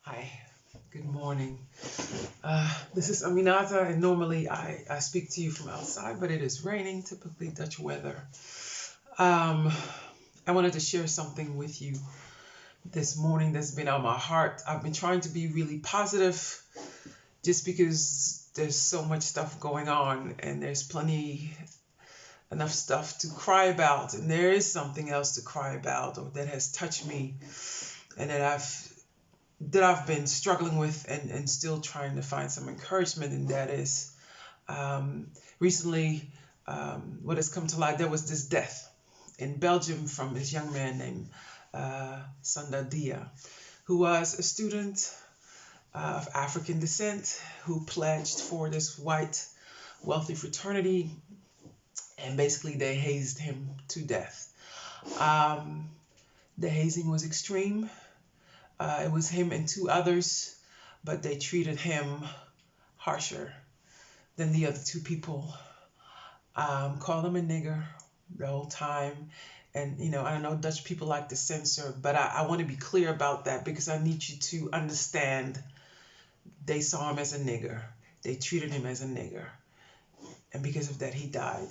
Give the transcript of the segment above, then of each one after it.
Hi, good morning. This is Aminata, and normally I speak to you from outside, but it is raining, typically Dutch weather. Um, I wanted to share something with you this morning that's been on my heart. I've been trying to be really positive just because there's so much stuff going on, and there's enough stuff to cry about, and there is something else to cry about or that has touched me and that I've been struggling with and still trying to find some encouragement, and that is recently what has come to light. There was this death in Belgium from this young man named Sanda Dia, who was a student of African descent who pledged for this white wealthy fraternity, and basically they hazed him to death. Um, the hazing was extreme. It was him and two others, but they treated him harsher than the other two people. Called him a nigger the whole time. And, I don't know, Dutch people like to censor, but I want to be clear about that because I need you to understand they saw him as a nigger. They treated him as a nigger. And because of that, he died.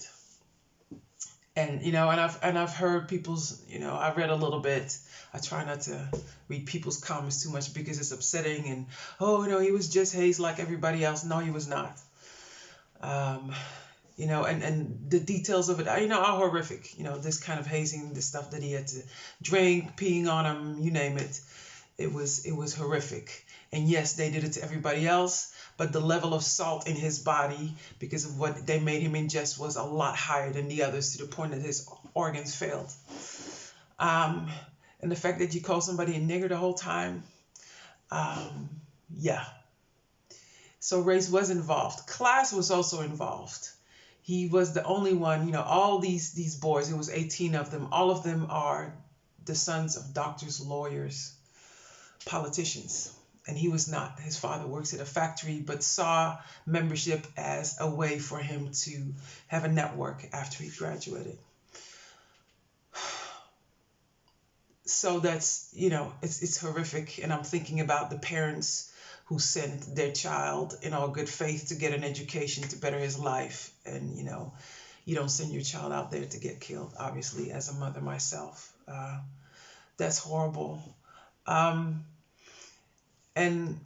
And I've heard people's, I've read a little bit. I try not to read people's comments too much because it's upsetting, and oh no, he was just hazed like everybody else. No, he was not. um and the details of it, are horrific. This kind of hazing, the stuff that he had to drink, peeing on him, you name it. It was horrific. And yes, they did it to everybody else, but the level of salt in his body, because of what they made him ingest, was a lot higher than the others, to the point that his organs failed. Um, and the fact that you call somebody a nigger the whole time, um, yeah. So race was involved. Class was also involved. He was the only one, all these boys, it was 18 of them, all of them are the sons of doctors, lawyers, politicians. And he was not. His father works at a factory, but saw membership as a way for him to have a network after he graduated. So that's, it's horrific. And I'm thinking about the parents who sent their child in all good faith to get an education to better his life. And, you don't send your child out there to get killed, obviously, as a mother myself. That's horrible. Um, and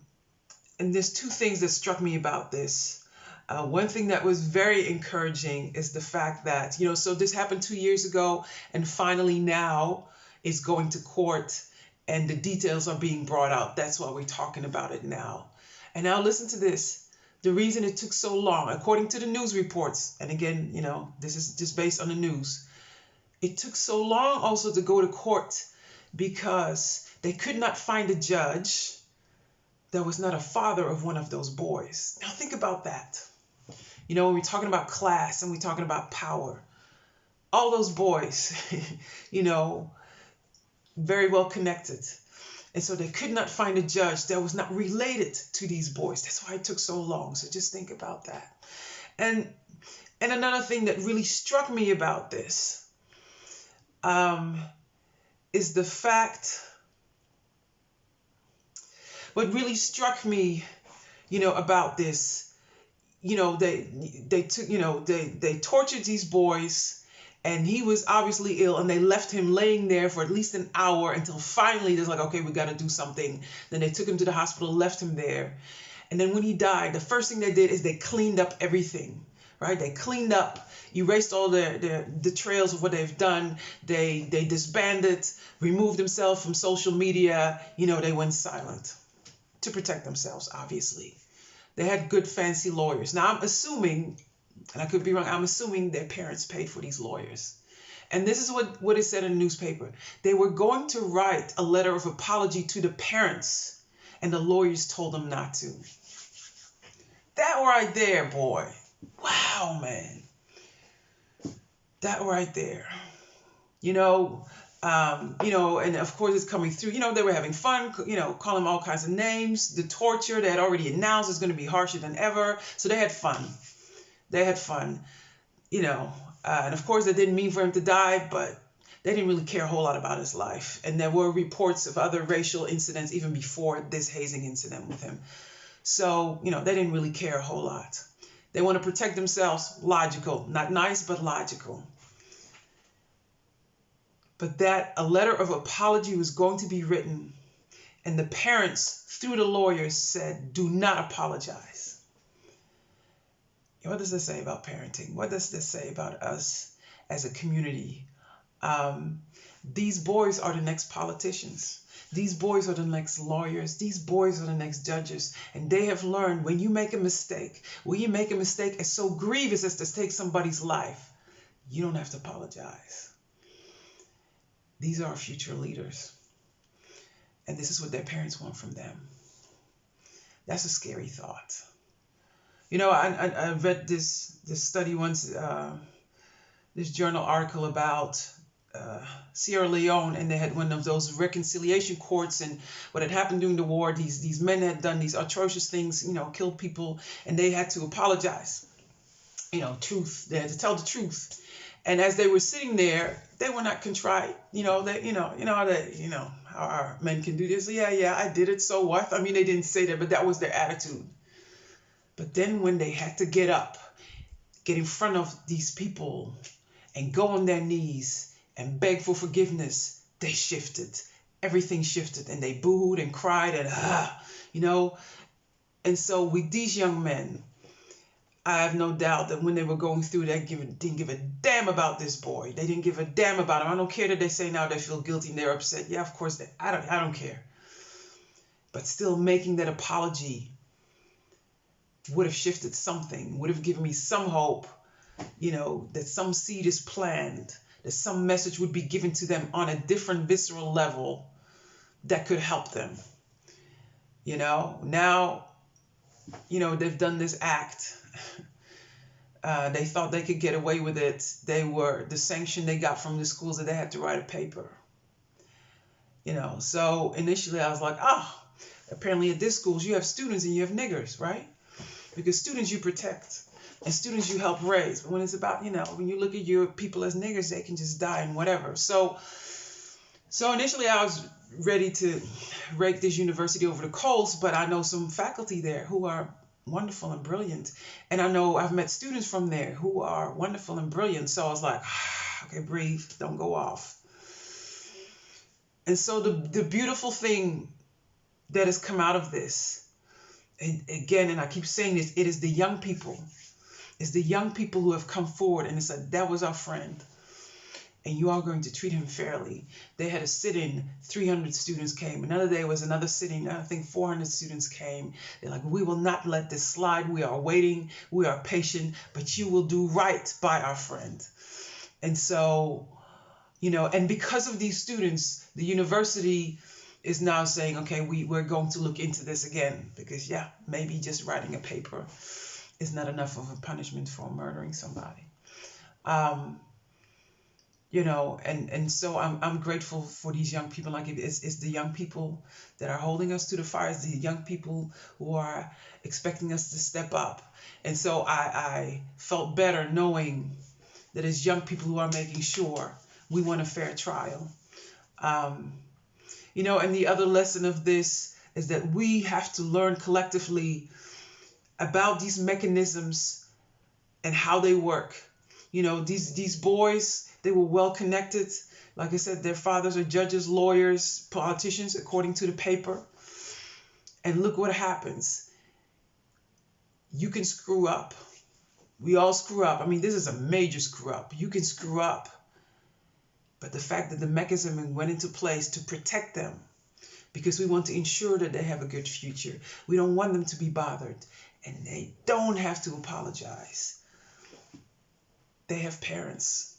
and there's two things that struck me about this. One thing that was very encouraging is the fact that, so this happened 2 years ago, and finally now it's going to court and the details are being brought out. That's why we're talking about it now. And now listen to this. The reason it took so long, according to the news reports, and again, this is just based on the news, it took so long also to go to court because they could not find a judge that was not a father of one of those boys. Now think about that. When we're talking about class and we're talking about power, all those boys, very well connected. And so they could not find a judge that was not related to these boys. That's why it took so long. So just think about that. And another thing that really struck me about this is the fact, what really struck me, about this, they took, they tortured these boys, and he was obviously ill, and they left him laying there for at least an hour until finally they're like, okay, we got to do something. Then they took him to the hospital, left him there. And then when he died, the first thing they did is they cleaned up everything, right? They cleaned up, erased all the trails of what they've done. They disbanded, removed themselves from social media. They went silent to protect themselves, obviously. They had good, fancy lawyers. Now, I'm assuming, and I could be wrong, I'm assuming their parents paid for these lawyers. And this is what it said in the newspaper. They were going to write a letter of apology to the parents, and the lawyers told them not to. That right there, boy. Wow, man. That right there. And of course it's coming through. They were having fun, calling them all kinds of names. The torture, they had already announced, is going to be harsher than ever. So they had fun. And of course, that didn't mean for him to die, but They didn't really care a whole lot about his life. And there were reports of other racial incidents even before this hazing incident with him. So, they didn't really care a whole lot. They want to protect themselves. Logical. Not nice, but logical. But that a letter of apology was going to be written. And the parents, through the lawyers, said, do not apologize. What does this say about parenting? What does this say about us as a community? These boys are the next politicians. These boys are the next lawyers. These boys are the next judges. And they have learned when you make a mistake as so grievous as to take somebody's life, you don't have to apologize. These are our future leaders. And this is what their parents want from them. That's a scary thought. I read this study once, this journal article about Sierra Leone, and they had one of those reconciliation courts, and what had happened during the war, these men had done these atrocious things, killed people, and they had to apologize. Truth. They had to tell the truth. And as they were sitting there, they were not contrite. How our men can do this. Yeah, I did it. So what? I mean, they didn't say that, but that was their attitude. But then when they had to get up, get in front of these people and go on their knees and beg for forgiveness, they shifted. Everything shifted, and they booed and cried and And so with these young men, I have no doubt that when they were going through that, didn't give a damn about this boy. They didn't give a damn about him. I don't care that they say now they feel guilty and they're upset. Yeah, of course, I don't care. But still making that apology would have shifted something, would have given me some hope, that some seed is planted, that some message would be given to them on a different visceral level that could help them. Now, they've done this act. They thought they could get away with it. The sanction they got from the schools that they had to write a paper. So initially I was like, apparently at this schools you have students and you have niggers, right? Because students you protect and students you help raise. But when it's about, when you look at your people as niggers, they can just die and whatever. So initially I was ready to rake this university over the coals, but I know some faculty there who are wonderful and brilliant. And I know I've met students from there who are wonderful and brilliant. So I was like, okay, breathe, don't go off. And so the beautiful thing that has come out of this, and again, and I keep saying this, it is the young people. It's the young people who have come forward and said, that was our friend. And you are going to treat him fairly. They had a sit-in, 300 students came. Another day was another sit-in, I think 400 students came. They're like, we will not let this slide. We are waiting. We are patient, but you will do right by our friend. And so, and because of these students, the university is now saying, okay, we're going to look into this again, because maybe just writing a paper is not enough of a punishment for murdering somebody. And so I'm grateful for these young people. Like it's the young people that are holding us to the fire. It's the young people who are expecting us to step up. And so I felt better knowing that it's young people who are making sure we want a fair trial. And the other lesson of this is that we have to learn collectively about these mechanisms and how they work. These boys, they were well connected. Like I said, their fathers are judges, lawyers, politicians, according to the paper. And look what happens. You can screw up. We all screw up. I mean, this is a major screw up. You can screw up. But the fact that the mechanism went into place to protect them, because we want to ensure that they have a good future. We don't want them to be bothered. And they don't have to apologize. They have parents.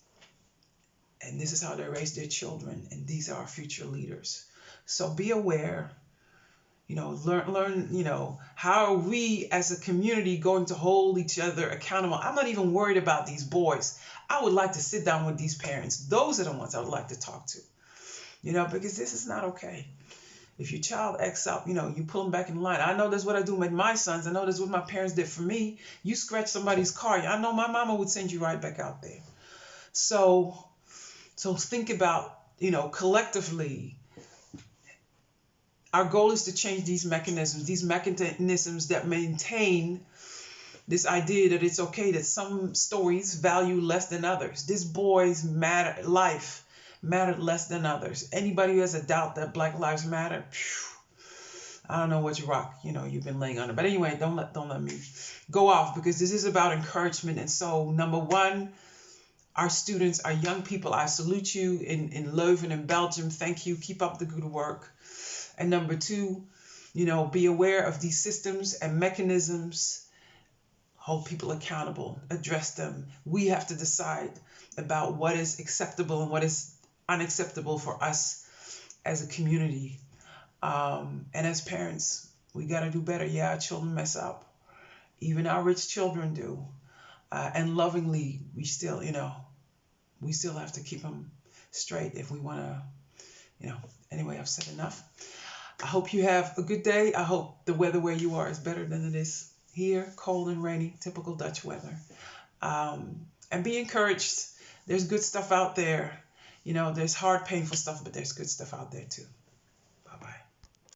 And this is how they raise their children. And these are our future leaders. So be aware. Learn, how are we as a community going to hold each other accountable? I'm not even worried about these boys. I would like to sit down with these parents. Those are the ones I would like to talk to, because this is not okay. If your child acts up, you pull them back in line. I know that's what I do with my sons. I know that's what my parents did for me. You scratch somebody's car, I know my mama would send you right back out there. So So think about, collectively, our goal is to change these mechanisms that maintain this idea that it's okay that some stories value less than others. This boy's life mattered less than others. Anybody who has a doubt that Black Lives Matter, I don't know what rock you've been laying under. But anyway, don't let me go off, because this is about encouragement. And so, number one, our students, our young people, I salute you in Leuven in Belgium. Thank you. Keep up the good work. And number two, be aware of these systems and mechanisms. Hold people accountable. Address them. We have to decide about what is acceptable and what is unacceptable for us as a community. And as parents, we got to do better. Yeah, our children mess up. Even our rich children do. And lovingly, we still have to keep them straight if we want to, Anyway, I've said enough. I hope you have a good day. I hope the weather where you are is better than it is here. Cold and rainy, typical Dutch weather. And be encouraged. There's good stuff out there. There's hard, painful stuff, but there's good stuff out there too.